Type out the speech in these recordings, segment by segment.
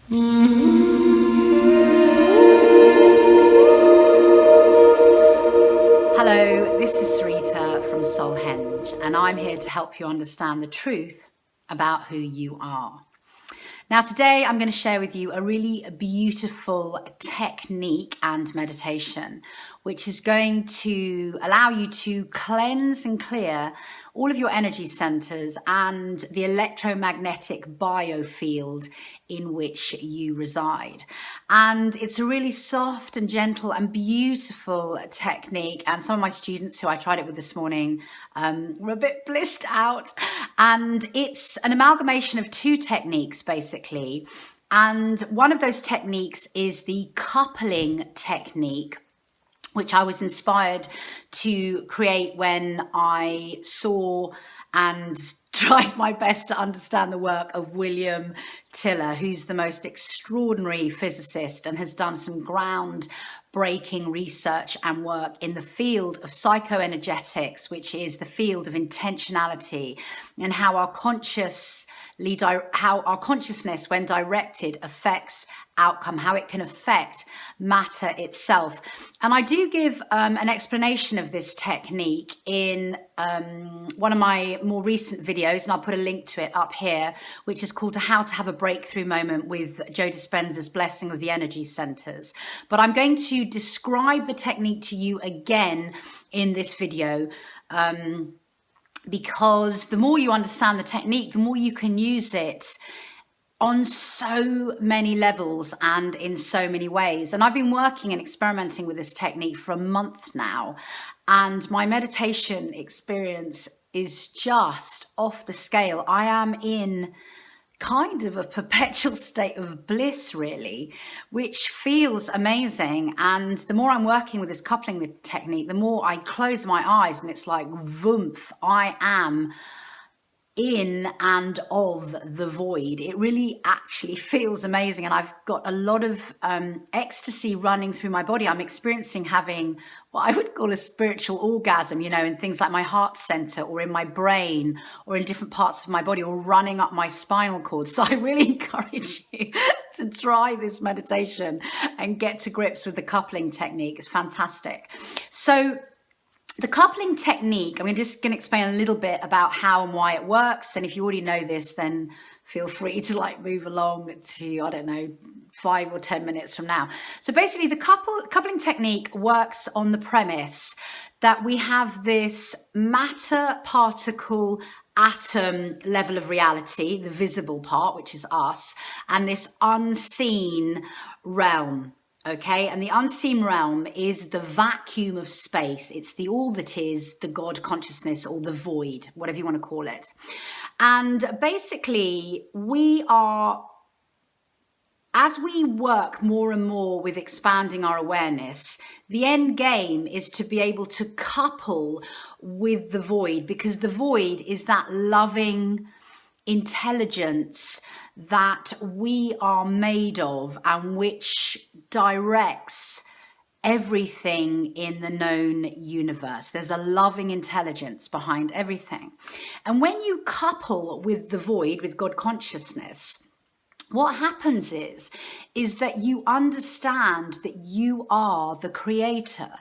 Hello, this is Sarita from Soulhenge, and I'm here to help you understand the truth about who you are. Now, today I'm going to share with you a really beautiful technique and meditation, which is going to allow you to cleanse and clear all of your energy centers and the electromagnetic biofield in which you reside. And it's a really soft and gentle and beautiful technique. And some of my students who I tried it with this morning were a bit blissed out. And it's an amalgamation of two techniques, basically. And one of those techniques is the coupling technique, which I was inspired to create when I saw and tried my best to understand the work of William Tiller, who's the most extraordinary physicist and has done some groundbreaking research and work in the field of psychoenergetics, which is the field of intentionality, and how our consciousness, when directed, affects outcome, how it can affect matter itself. And I do give an explanation of this technique in one of my more recent videos, and I'll put a link to it up here, which is called How to Have a Breakthrough Moment with Joe Dispenza's Blessing of the Energy Centers. But I'm going to describe the technique to you again in this video, because the more you understand the technique, the more you can use it on so many levels and in so many ways. And I've been working and experimenting with this technique for a month now, and my meditation experience is just off the scale. I am in kind of a perpetual state of bliss, really, which feels amazing. And the more I'm working with this coupling technique, the more I close my eyes and it's like, voomph, I am in and of the void. It really actually feels amazing, and I've got a lot of ecstasy running through my body. I'm experiencing having what I would call a spiritual orgasm, you know, in things like my heart center or in my brain or in different parts of my body or running up my spinal cord. So I really encourage you to try this meditation and get to grips with the coupling technique. It's fantastic. So the coupling technique, I'm just going to explain a little bit about how and why it works. And if you already know this, then feel free to move along to, I don't know, 5 or 10 minutes from now. So basically the coupling technique works on the premise that we have this matter, particle, atom level of reality, the visible part, which is us, and this unseen realm. Okay, and the unseen realm is the vacuum of space. It's the all that is, the God consciousness, or the void, whatever you want to call it. And basically, as we work more and more with expanding our awareness, the end game is to be able to couple with the void, because the void is that loving intelligence that we are made of and which directs everything in the known universe. There's a loving intelligence behind everything. And when you couple with the void, with God consciousness, what happens is that you understand that you are the creator.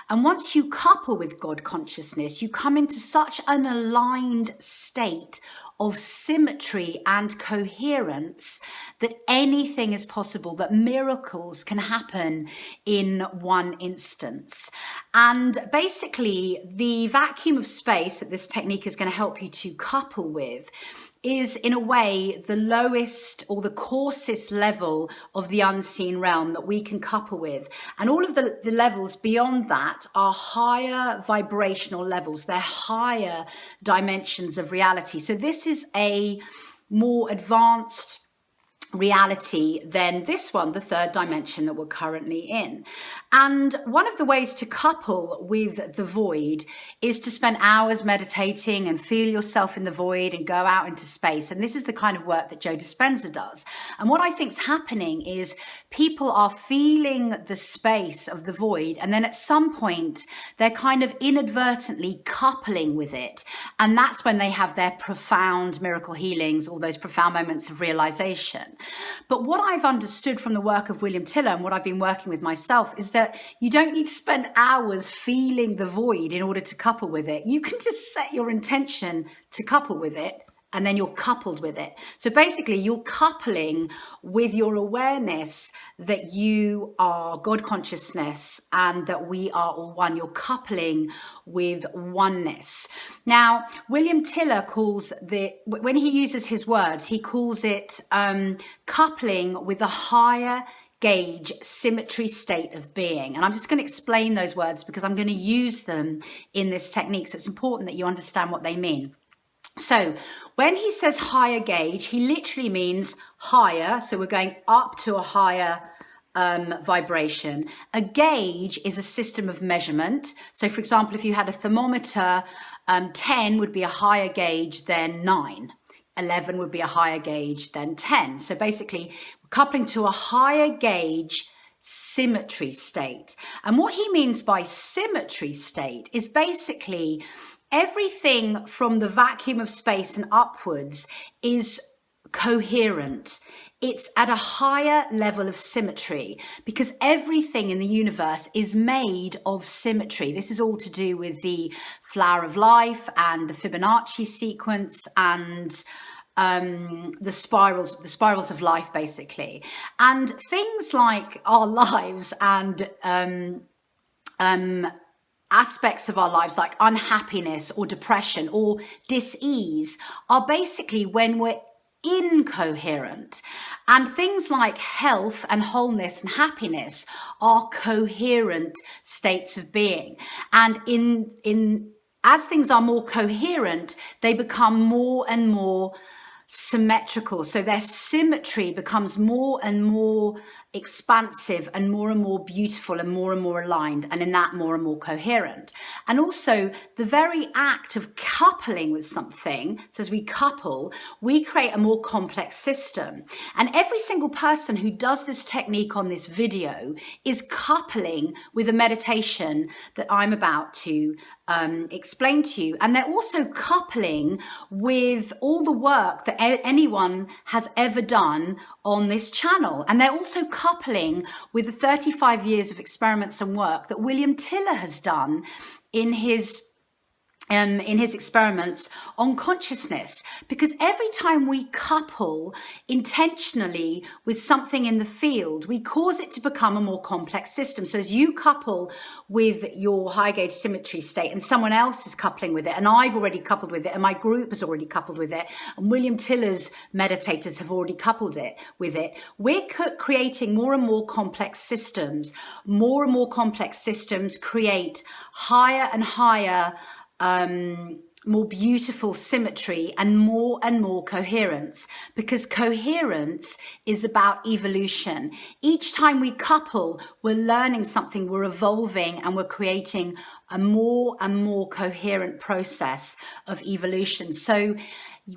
And once you couple with God consciousness, you come into such an aligned state of symmetry and coherence that anything is possible, that miracles can happen in one instance. And basically, the vacuum of space that this technique is going to help you to couple with is, in a way, the lowest or the coarsest level of the unseen realm that we can couple with. And all of the levels beyond that are higher vibrational levels. They're higher dimensions of reality. So this is a more advanced reality than this one, the third dimension that we're currently in. And one of the ways to couple with the void is to spend hours meditating and feel yourself in the void and go out into space. And this is the kind of work that Joe Dispenza does. And what I think is happening is people are feeling the space of the void, and then at some point they're kind of inadvertently coupling with it. And that's when they have their profound miracle healings, or those profound moments of realization. But what I've understood from the work of William Tiller and what I've been working with myself is that you don't need to spend hours feeling the void in order to couple with it. You can just set your intention to couple with it, and then you're coupled with it. So basically you're coupling with your awareness that you are God consciousness and that we are all one. You're coupling with oneness. Now, William Tiller calls when he uses his words, he calls it coupling with a higher gauge symmetry state of being. And I'm just going to explain those words because I'm going to use them in this technique. So it's important that you understand what they mean. So when he says higher gauge, he literally means higher. So we're going up to a higher vibration. A gauge is a system of measurement. So for example, if you had a thermometer, 10 would be a higher gauge than 9. 11 would be a higher gauge than 10. So basically we're coupling to a higher gauge symmetry state. And what he means by symmetry state is basically everything from the vacuum of space and upwards is coherent. It's at a higher level of symmetry because everything in the universe is made of symmetry. This is all to do with the flower of life and the Fibonacci sequence and the spirals of life, basically. And things like our lives and aspects of our lives like unhappiness or depression or dis-ease are basically when we're incoherent. And things like health and wholeness and happiness are coherent states of being. And as things are more coherent, they become more and more symmetrical. So their symmetry becomes more and more expansive and more beautiful and more aligned, and in that more and more coherent. And also the very act of coupling with something, so as we couple, we create a more complex system. And every single person who does this technique on this video is coupling with a meditation that I'm about to explain to you. And they're also coupling with all the work that anyone has ever done on this channel. And they're also coupling with the 35 years of experiments and work that William Tiller has done in his experiments on consciousness. Because every time we couple intentionally with something in the field, we cause it to become a more complex system. So as you couple with your high gauge symmetry state and someone else is coupling with it, and I've already coupled with it, and my group has already coupled with it, and William Tiller's meditators have already coupled it with it, we're creating more and more complex systems. More and more complex systems create higher and higher more beautiful symmetry and more coherence, because coherence is about evolution. Each time we couple, we're learning something, we're evolving, and we're creating a more and more coherent process of evolution. So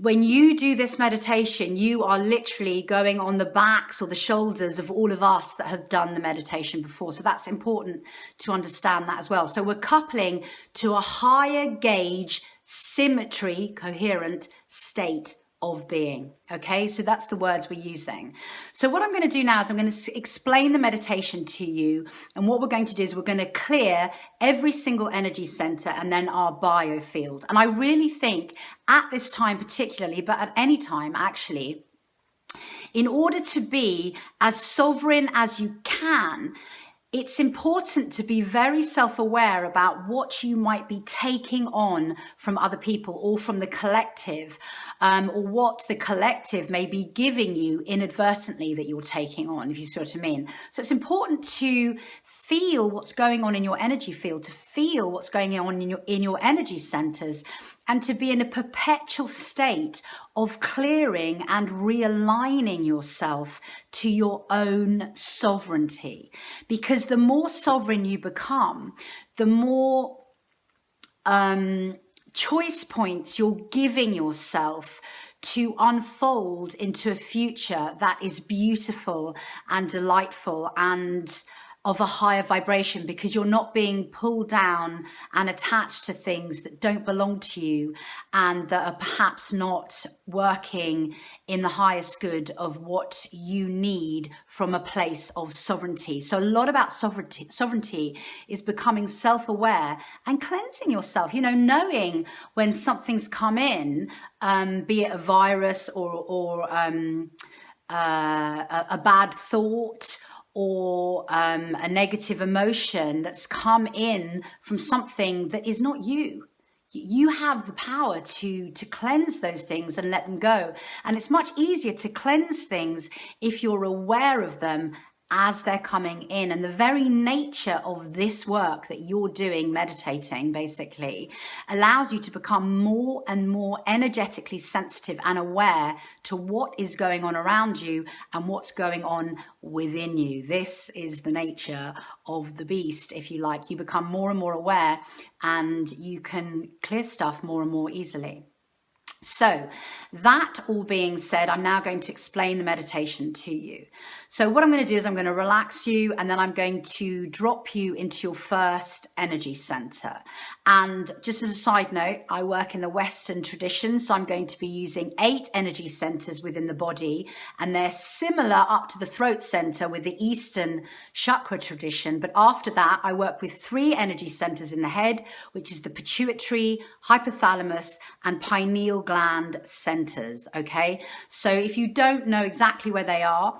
when you do this meditation, you are literally going on the backs or the shoulders of all of us that have done the meditation before. So that's important to understand that as well. So we're coupling to a higher gauge symmetry, coherent state of being. Okay, so that's the words we're using. So what I'm going to do now is I'm going to explain the meditation to you, and what we're going to do is we're going to clear every single energy center and then our biofield. And I really think at this time particularly, but at any time actually, in order to be as sovereign as you can, it's important to be very self-aware about what you might be taking on from other people or from the collective, or what the collective may be giving you inadvertently that you're taking on, if you see what I mean. So it's important to feel what's going on in your energy field, to feel what's going on in your energy centers, and to be in a perpetual state of clearing and realigning yourself to your own sovereignty. Because the more sovereign you become, the more choice points you're giving yourself to unfold into a future that is beautiful and delightful and of a higher vibration, because you're not being pulled down and attached to things that don't belong to you and that are perhaps not working in the highest good of what you need from a place of sovereignty. So a lot about sovereignty is becoming self-aware and cleansing yourself, you know, knowing when something's come in, be it a virus or a bad thought, or a negative emotion that's come in from something that is not you. You have the power to cleanse those things and let them go. And it's much easier to cleanse things if you're aware of them as they're coming in. And the very nature of this work that you're doing, meditating, basically, allows you to become more and more energetically sensitive and aware to what is going on around you and what's going on within you. This is the nature of the beast, if you like. You become more and more aware and you can clear stuff more and more easily. So that all being said, I'm now going to explain the meditation to you. So what I'm going to do is I'm going to relax you, and then I'm going to drop you into your first energy center. And just as a side note, I work in the Western tradition, so I'm going to be using 8 energy centers within the body, and they're similar up to the throat center with the Eastern chakra tradition. But after that, I work with 3 energy centers in the head, which is the pituitary, hypothalamus, and pineal gland centers. Okay, so if you don't know exactly where they are,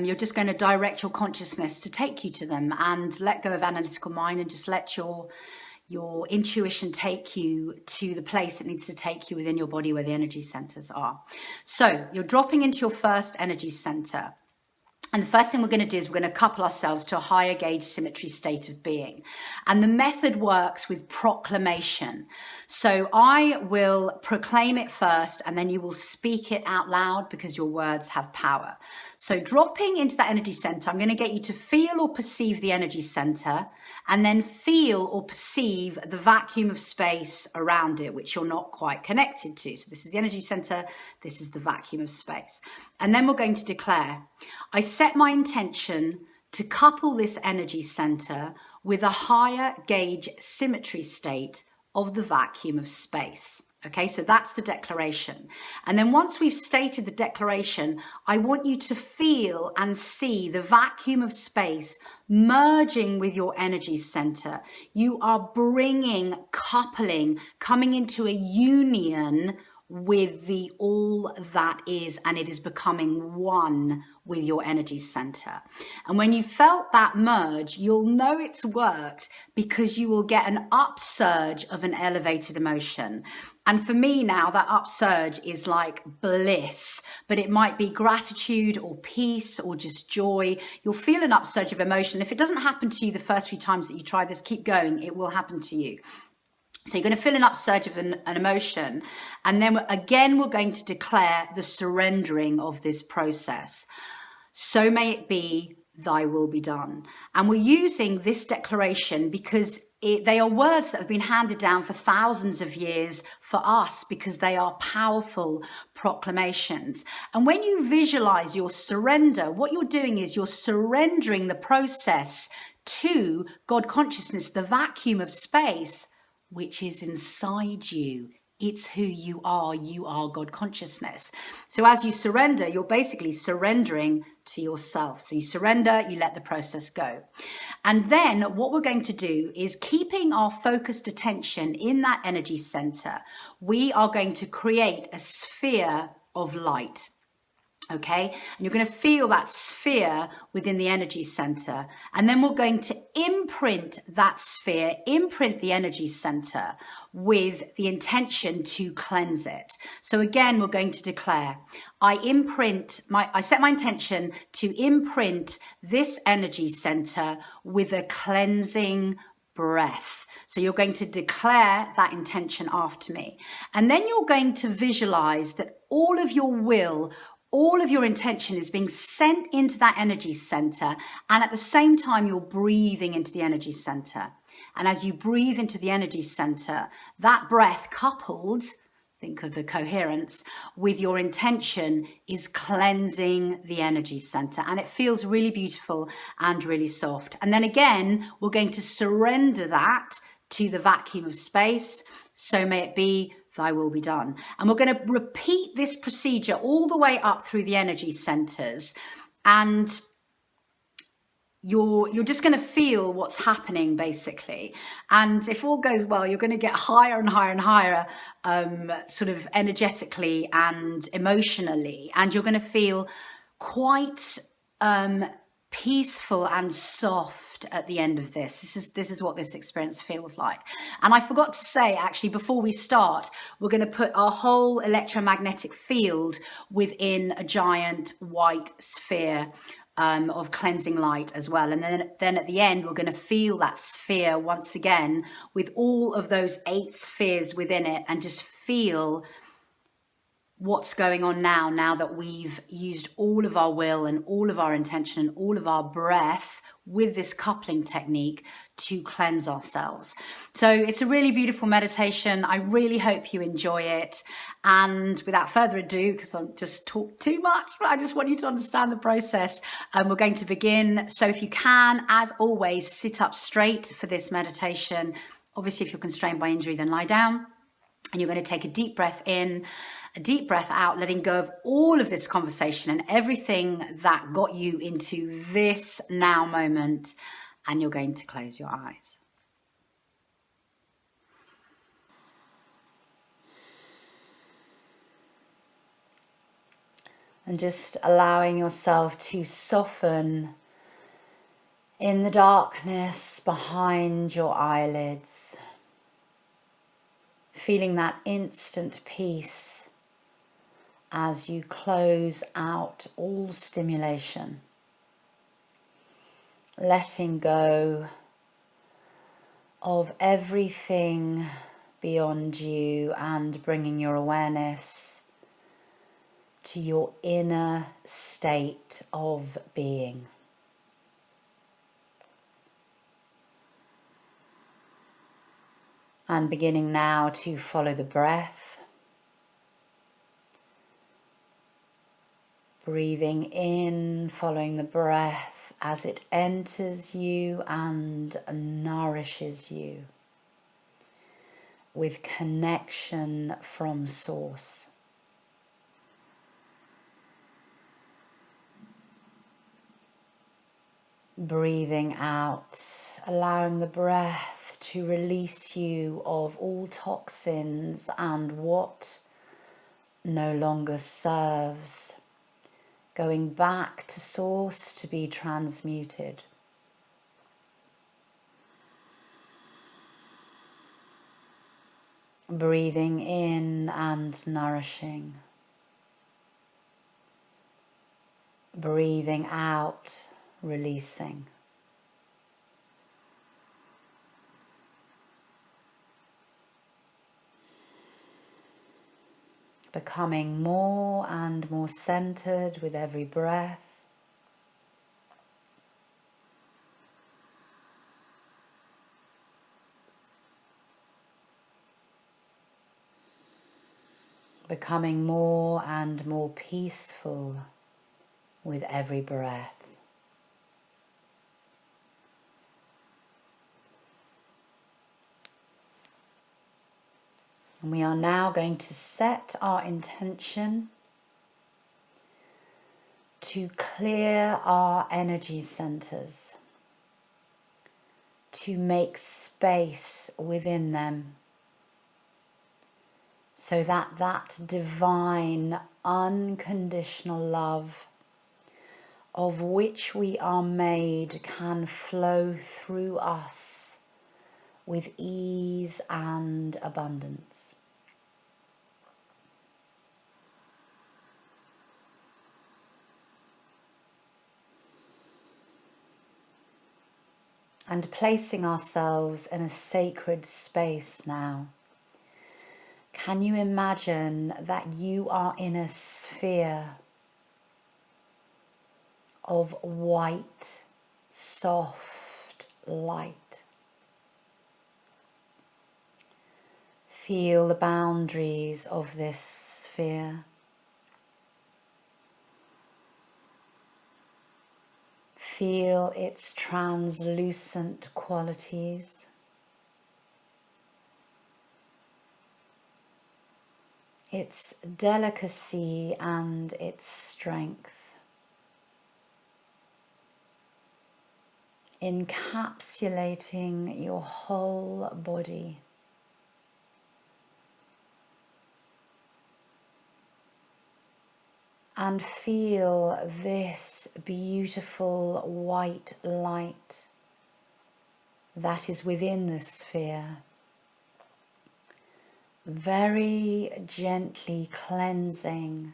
you're just going to direct your consciousness to take you to them and let go of analytical mind and just let your intuition take you to the place it needs to take you within your body where the energy centers are. So you're dropping into your first energy center. And the first thing we're going to do is we're going to couple ourselves to a higher gauge symmetry state of being. And the method works with proclamation. So I will proclaim it first, and then you will speak it out loud because your words have power. So dropping into that energy center, I'm going to get you to feel or perceive the energy center, and then feel or perceive the vacuum of space around it, which you're not quite connected to. So this is the energy center. This is the vacuum of space. And then we're going to declare, I set my intention to couple this energy center with a higher gauge symmetry state of the vacuum of space. Okay, so that's the declaration. And then once we've stated the declaration, I want you to feel and see the vacuum of space merging with your energy center. You are bringing, coupling, coming into a union with the all that is, and it is becoming one with your energy center. And when you felt that merge, you'll know it's worked because you will get an upsurge of an elevated emotion. And for me now, that upsurge is like bliss, but it might be gratitude or peace or just joy. You'll feel an upsurge of emotion. If it doesn't happen to you the first few times that you try this, keep going. It will happen to you. So you're going to feel an upsurge of an emotion. And then again, we're going to declare the surrendering of this process. So may it be, thy will be done. And we're using this declaration because they are words that have been handed down for thousands of years for us, because they are powerful proclamations. And when you visualize your surrender, what you're doing is you're surrendering the process to God consciousness, the vacuum of space, which is inside you. It's who you are. You are God consciousness. So as you surrender, you're basically surrendering to yourself. So you surrender, you let the process go. And then what we're going to do is, keeping our focused attention in that energy center, we are going to create a sphere of light. Okay, and you're going to feel that sphere within the energy center. And then we're going to imprint that sphere, imprint the energy center with the intention to cleanse it. So again, we're going to declare, I set my intention to imprint this energy center with a cleansing breath. So you're going to declare that intention after me. And then you're going to visualize that all of your will, all of your intention is being sent into that energy center. And at the same time, you're breathing into the energy center. And as you breathe into the energy center, that breath coupled think of the coherence, with your intention is cleansing the energy center. And it feels really beautiful and really soft. And then again, we're going to surrender that to the vacuum of space. So may it be, thy will be done. And we're going to repeat this procedure all the way up through the energy centers. And you're just going to feel what's happening, basically. And if all goes well, you're going to get higher and higher and higher, sort of energetically and emotionally. And you're going to feel quite peaceful and soft at the end of this. This is what this experience feels like. And I forgot to say, actually, before we start, we're going to put our whole electromagnetic field within a giant white sphere of cleansing light as well. And then at the end, we're going to feel that sphere once again with all of those 8 spheres within it, and just feel what's going on now that we've used all of our will and all of our intention and all of our breath with this coupling technique to cleanse ourselves. So it's a really beautiful meditation. I really hope you enjoy it. And without further ado, because I've just talked too much, but I just want you to understand the process. We're going to begin. So if you can, as always, sit up straight for this meditation. Obviously, if you're constrained by injury, then lie down. And you're going to take a deep breath in, a deep breath out, letting go of all of this conversation and everything that got you into this now moment. And you're going to close your eyes. And just allowing yourself to soften in the darkness behind your eyelids. Feeling that instant peace as you close out all stimulation. Letting go of everything beyond you and bringing your awareness to your inner state of being. And beginning now to follow the breath. Breathing in, following the breath as it enters you and nourishes you with connection from source. Breathing out, allowing the breath to release you of all toxins and what no longer serves, going back to source to be transmuted. Breathing in and nourishing. Breathing out, releasing. Becoming more and more centered with every breath. Becoming more and more peaceful with every breath. And we are now going to set our intention to clear our energy centers, to make space within them, so that that divine, unconditional love of which we are made can flow through us with ease and abundance. And placing ourselves in a sacred space now. Can you imagine that you are in a sphere of white, soft light? Feel the boundaries of this sphere. Feel its translucent qualities. Its delicacy and its strength. Encapsulating your whole body. And feel this beautiful white light that is within the sphere, very gently cleansing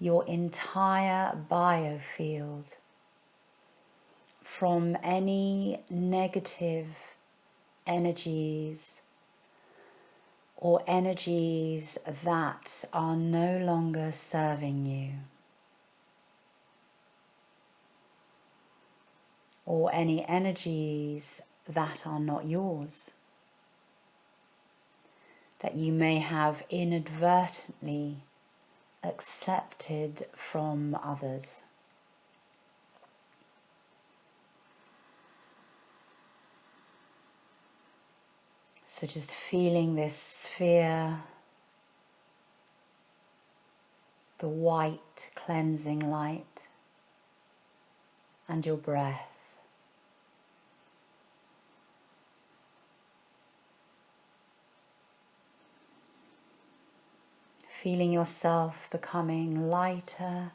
your entire biofield from any negative energies or energies that are no longer serving you, or any energies that are not yours, that you may have inadvertently accepted from others. So just feeling this sphere, the white cleansing light, and your breath. Feeling yourself becoming lighter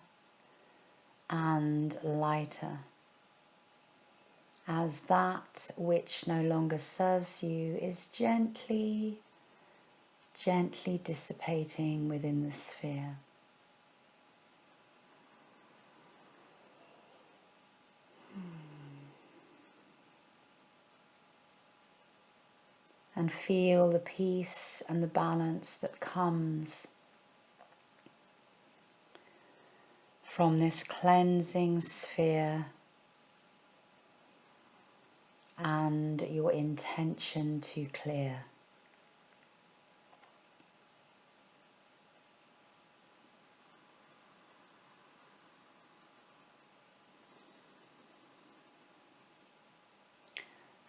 and lighter, as that which no longer serves you is gently dissipating within the sphere. And feel the peace and the balance that comes from this cleansing sphere and your intention to clear.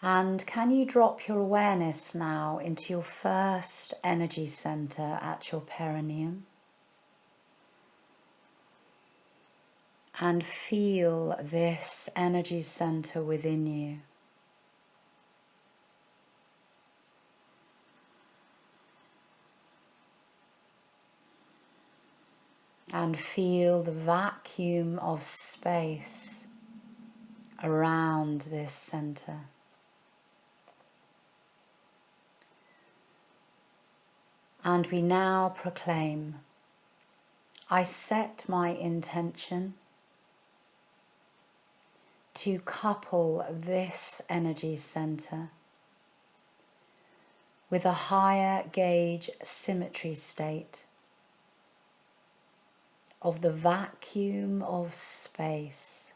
And can you drop your awareness now into your first energy center at your perineum? And feel this energy center within you. And feel the vacuum of space around this center. And we now proclaim, I set my intention to couple this energy center with a higher gauge symmetry state of the vacuum of space.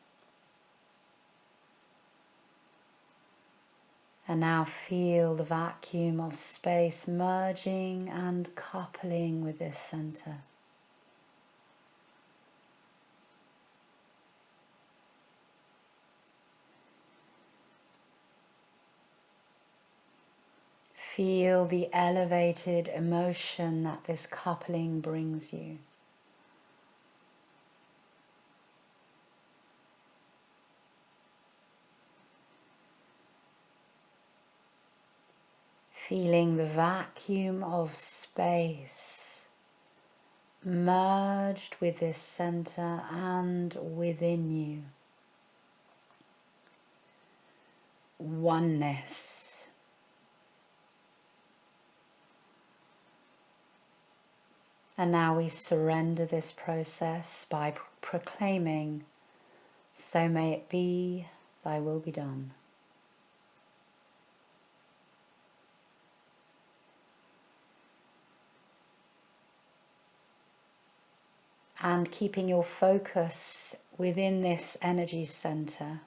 And now feel the vacuum of space merging and coupling with this center. Feel the elevated emotion that this coupling brings you. Feeling the vacuum of space merged with this center and within you. Oneness. And now we surrender this process by proclaiming, so may it be, thy will be done. And keeping your focus within this energy center,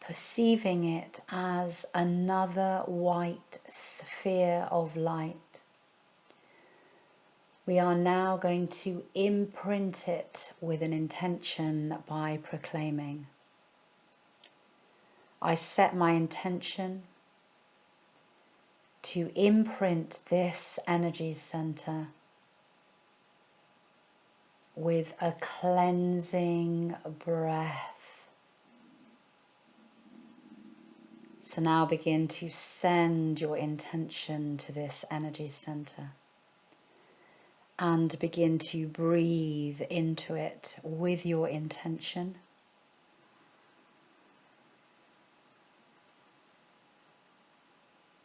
perceiving it as another white sphere of light. We are now going to imprint it with an intention by proclaiming, I set my intention to imprint this energy center with a cleansing breath. So now begin to send your intention to this energy center and begin to breathe into it with your intention.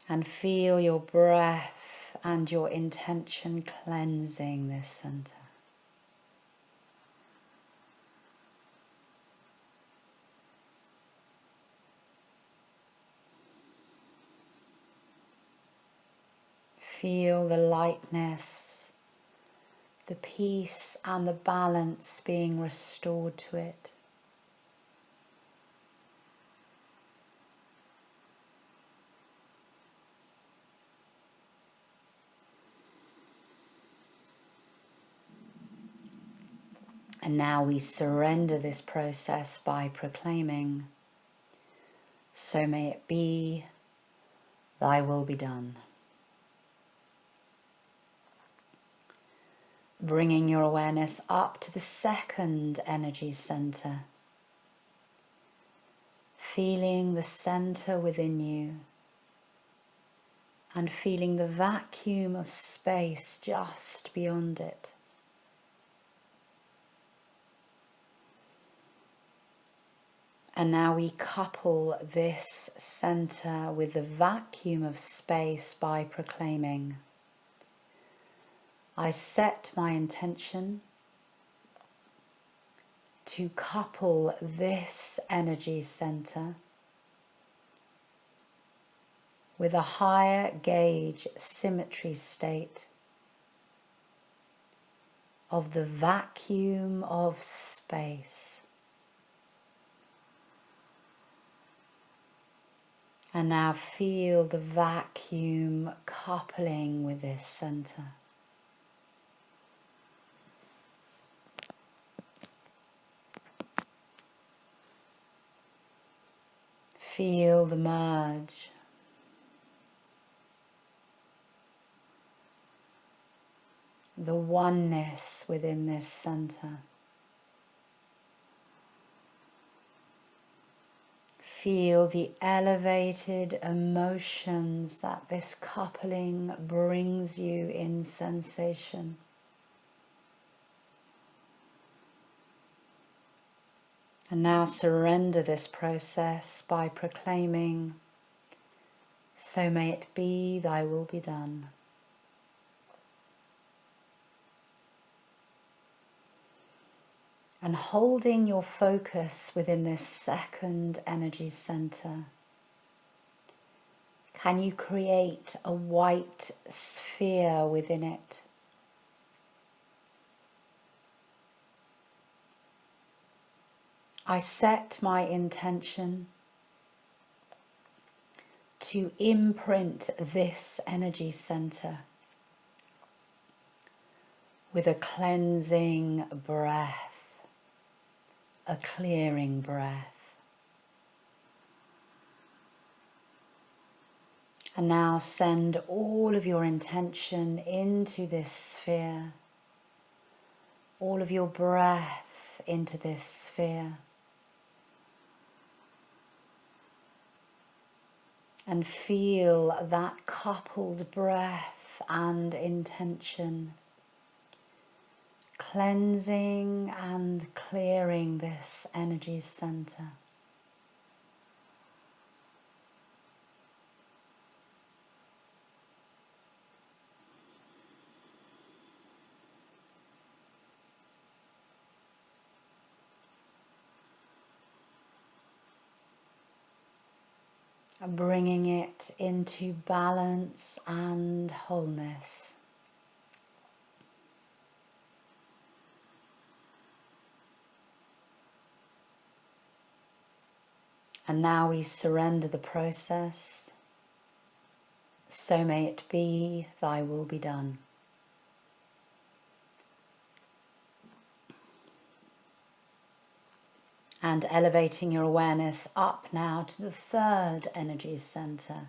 And feel your breath and your intention cleansing this center. Feel the lightness, the peace and the balance being restored to it. And now we surrender this process by proclaiming, so may it be, thy will be done. Bringing your awareness up to the second energy center, feeling the center within you and feeling the vacuum of space just beyond it. And now we couple this center with the vacuum of space by proclaiming, I set my intention to couple this energy center with a higher gauge symmetry state of the vacuum of space. And now feel the vacuum coupling with this center. Feel the merge. The oneness within this center. Feel the elevated emotions that this coupling brings you in sensation. And now surrender this process by proclaiming, so may it be, thy will be done. And holding your focus within this second energy center, can you create a white sphere within it? I set my intention to imprint this energy center with a cleansing breath, a clearing breath. And now send all of your intention into this sphere, all of your breath into this sphere. And feel that coupled breath and intention cleansing and clearing this energy center. Bringing it into balance and wholeness. And now we surrender the process. So may it be, thy will be done. And elevating your awareness up now to the third energy center.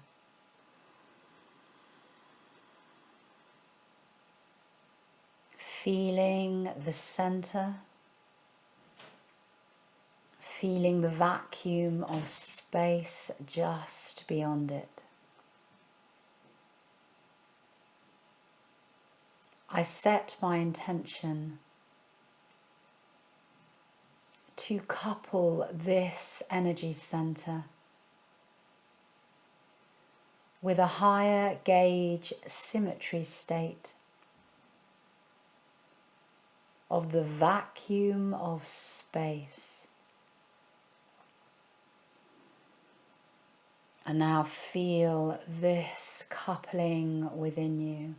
Feeling the center. Feeling the vacuum of space just beyond it. I set my intention to couple this energy center with a higher gauge symmetry state of the vacuum of space. And now feel this coupling within you.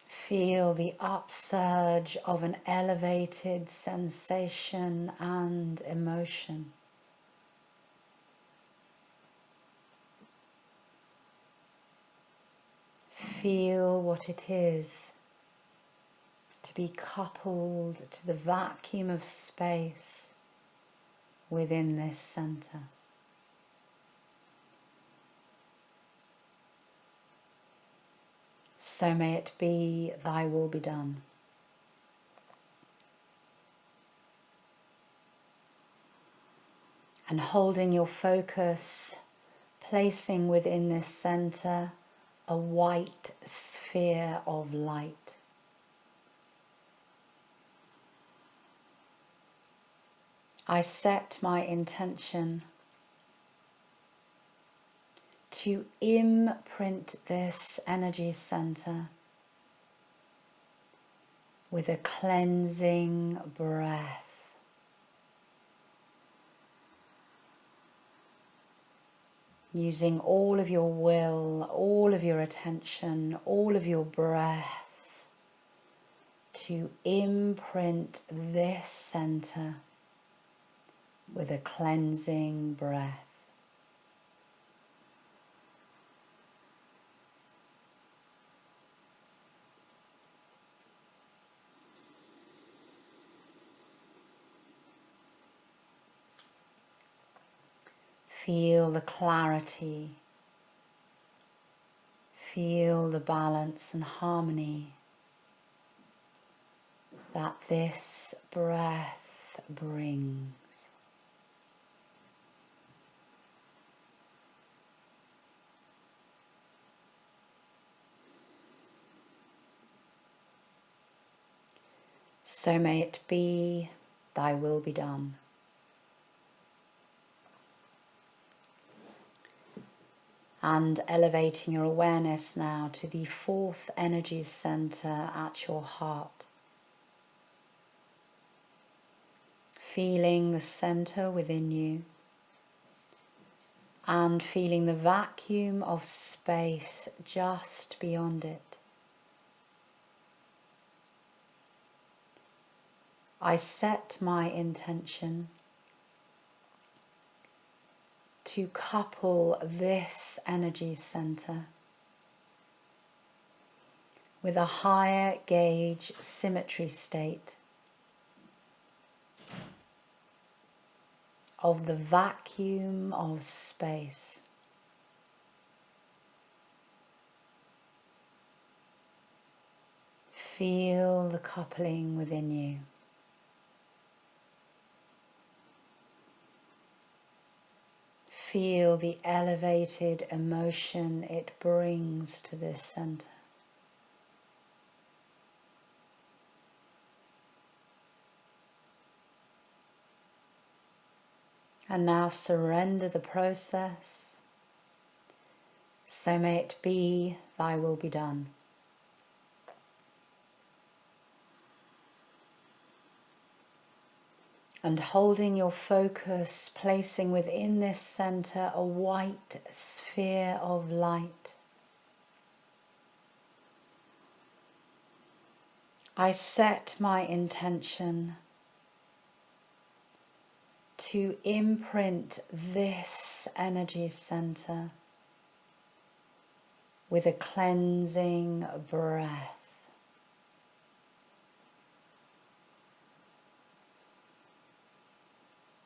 Feel the upsurge of an elevated sensation and emotion. Feel what it is to be coupled to the vacuum of space within this center. So may it be, thy will be done. And holding your focus, placing within this center a white sphere of light. I set my intention to imprint this energy center with a cleansing breath. Using all of your will, all of your attention, all of your breath to imprint this center with a cleansing breath. Feel the clarity, feel the balance and harmony that this breath brings. So may it be, thy will be done. And elevating your awareness now to the fourth energy center at your heart. Feeling the center within you and feeling the vacuum of space just beyond it. I set my intention to couple this energy center with a higher gauge symmetry state of the vacuum of space. Feel the coupling within you. Feel the elevated emotion it brings to this center. And now surrender the process. So may it be, thy will be done. And holding your focus, placing within this center a white sphere of light. I set my intention to imprint this energy center with a cleansing breath.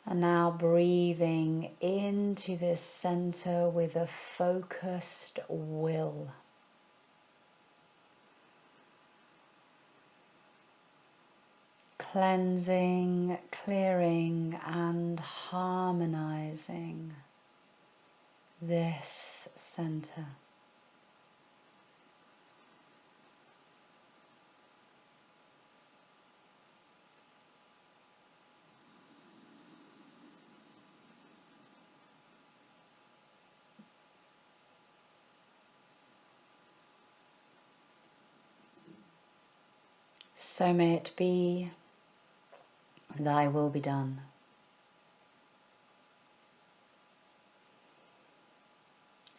And now breathing into this center with a focused will. Cleansing, clearing, and harmonizing this center. So may it be, thy will be done.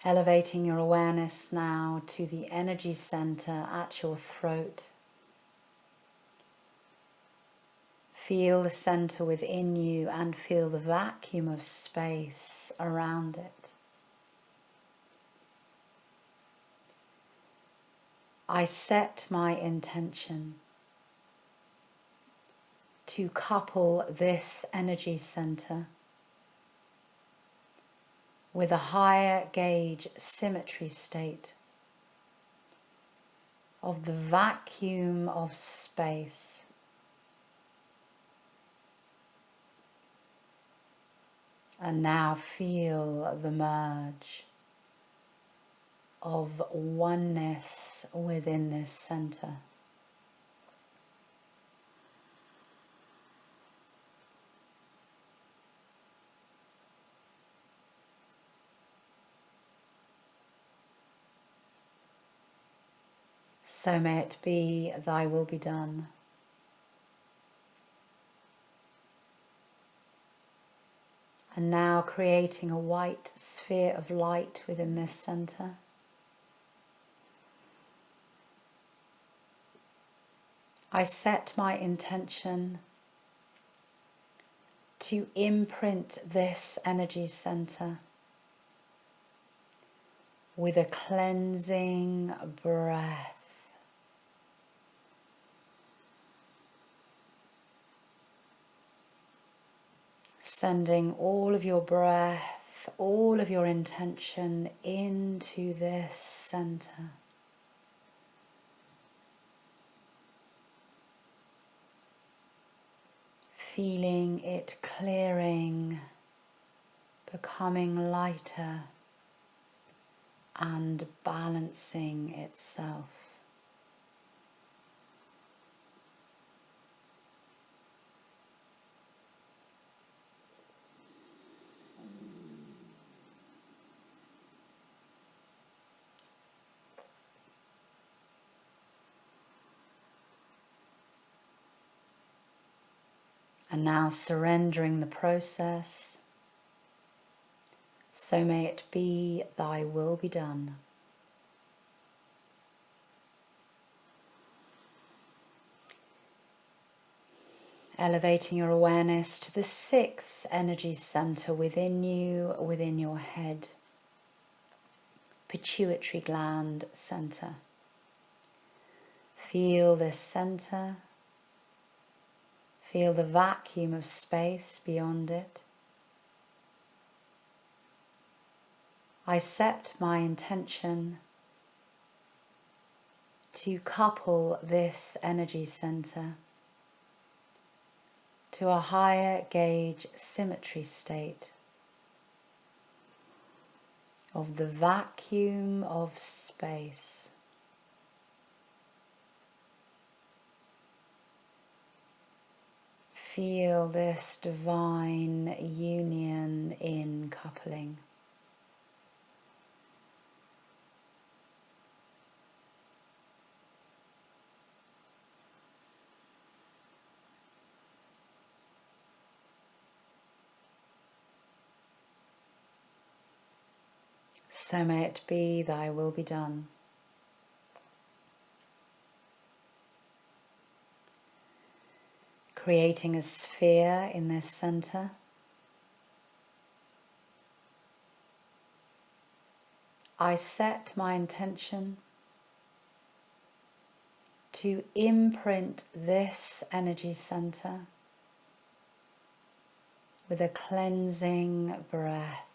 Elevating your awareness now to the energy center at your throat. Feel the center within you and feel the vacuum of space around it. I set my intention to couple this energy center with a higher gauge symmetry state of the vacuum of space. And now feel the merge of oneness within this center. So may it be, thy will be done. And now creating a white sphere of light within this center. I set my intention to imprint this energy center with a cleansing breath. Sending all of your breath, all of your intention into this center. Feeling it clearing, becoming lighter and balancing itself. And now surrendering the process, so may it be, thy will be done. Elevating your awareness to the sixth energy center within you, within your head, pituitary gland center. Feel this center. Feel the vacuum of space beyond it. I set my intention to couple this energy center to a higher gauge symmetry state of the vacuum of space. Feel this divine union in coupling. So may it be, thy will be done. Creating a sphere in this center, I set my intention to imprint this energy center with a cleansing breath.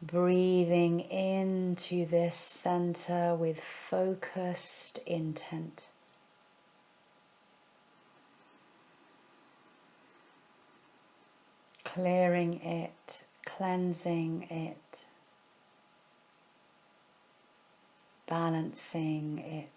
Breathing into this center with focused intent. Clearing it, cleansing it, balancing it.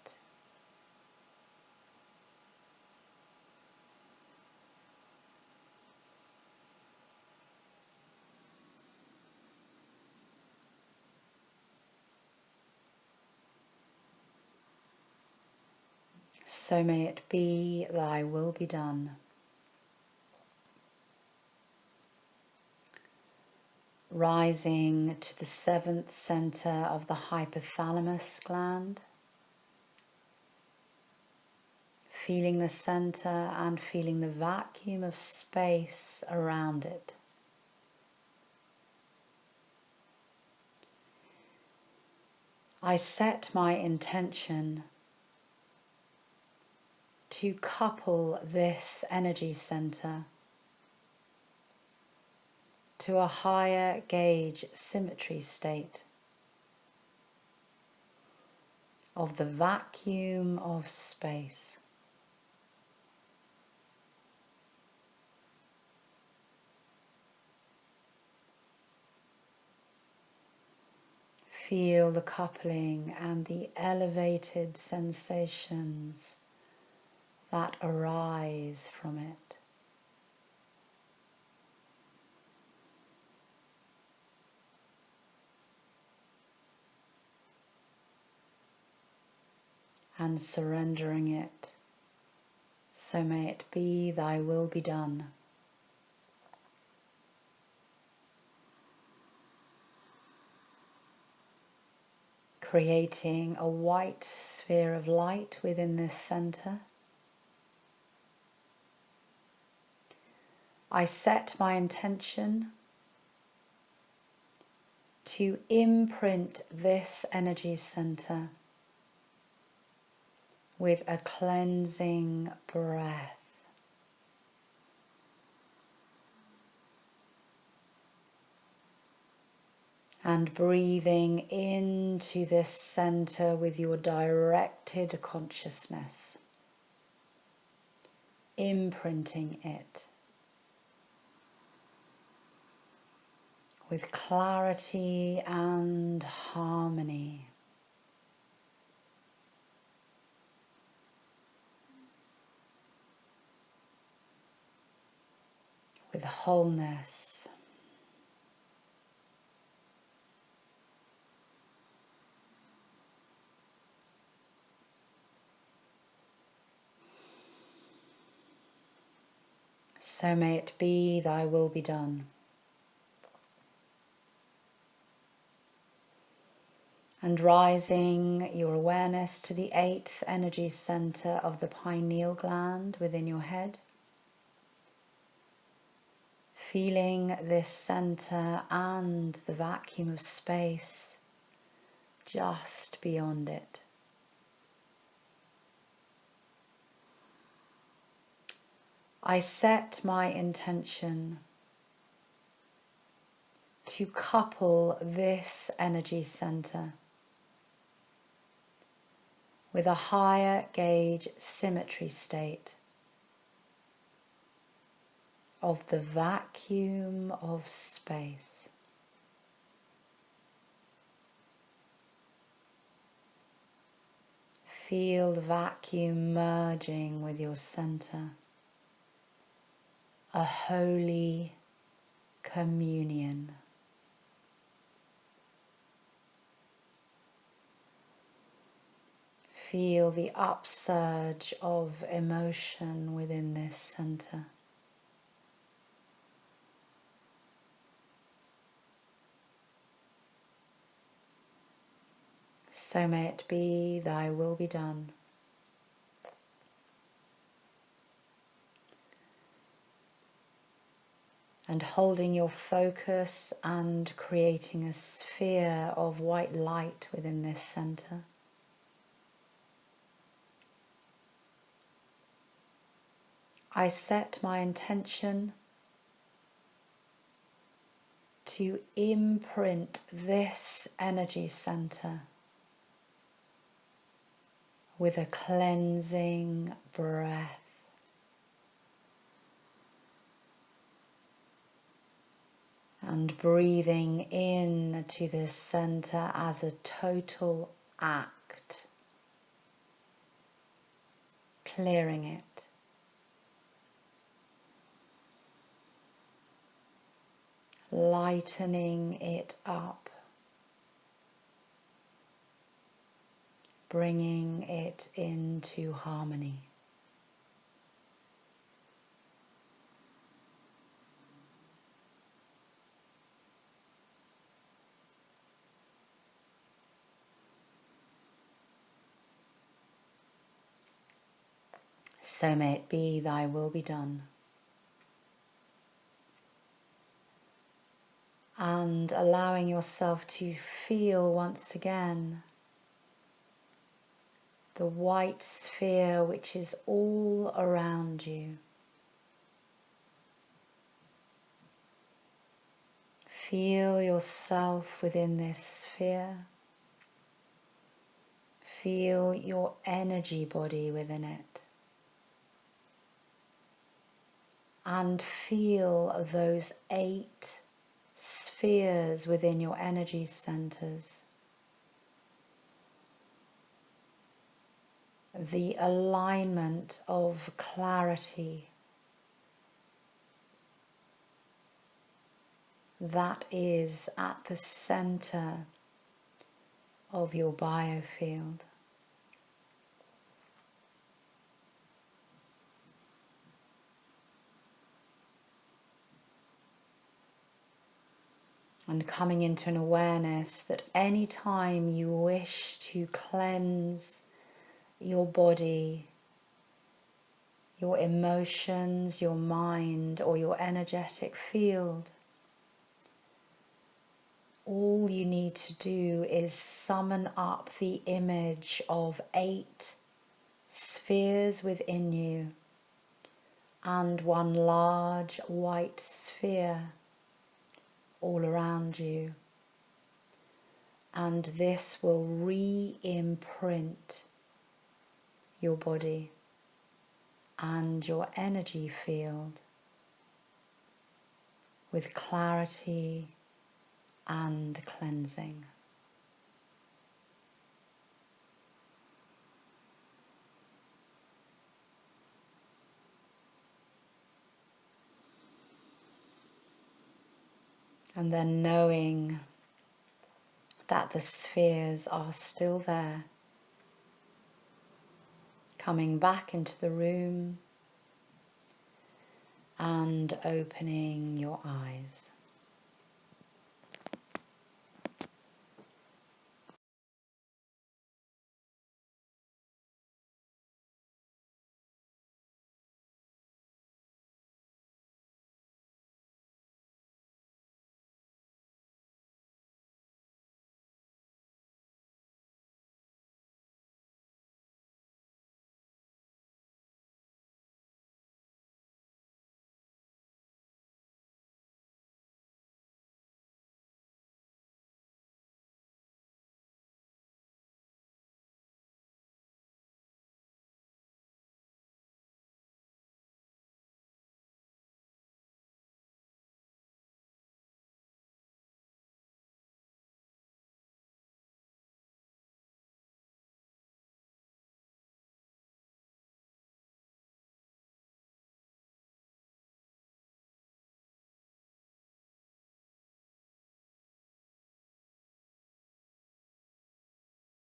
So may it be, thy will be done. Rising to the 7th center of the hypothalamus gland. Feeling the center and feeling the vacuum of space around it. I set my intention to couple this energy center to a higher gauge symmetry state of the vacuum of space. Feel the coupling and the elevated sensations that arise from it. And surrendering it, so may it be, thy will be done. Creating a white sphere of light within this center. I set my intention to imprint this energy center with a cleansing breath. And breathing into this center with your directed consciousness, imprinting it with clarity and harmony. With wholeness. So may it be, thy will be done. And rising your awareness to the 8th energy center of the pineal gland within your head. Feeling this center and the vacuum of space just beyond it. I set my intention to couple this energy center with a higher gauge symmetry state of the vacuum of space. Feel the vacuum merging with your center, a holy communion. Feel the upsurge of emotion within this center. So may it be, thy will be done. and holding your focus and creating a sphere of white light within this center. I set my intention to imprint this energy center with a cleansing breath. And breathing in to this center as a total act, clearing it. Lightening it up, bringing it into harmony. So may it be, thy will be done. And allowing yourself to feel once again the white sphere which is all around you. Feel yourself within this sphere. Feel your energy body within it. And feel those 8 spheres within your energy centers. The alignment of clarity that is at the center of your biofield. And coming into an awareness that any time you wish to cleanse your body, your emotions, your mind, or your energetic field, all you need to do is summon up the image of 8 spheres within you and one large white sphere all around you, and this will re-imprint your body and your energy field with clarity and cleansing. And then knowing that the spheres are still there, coming back into the room and opening your eyes.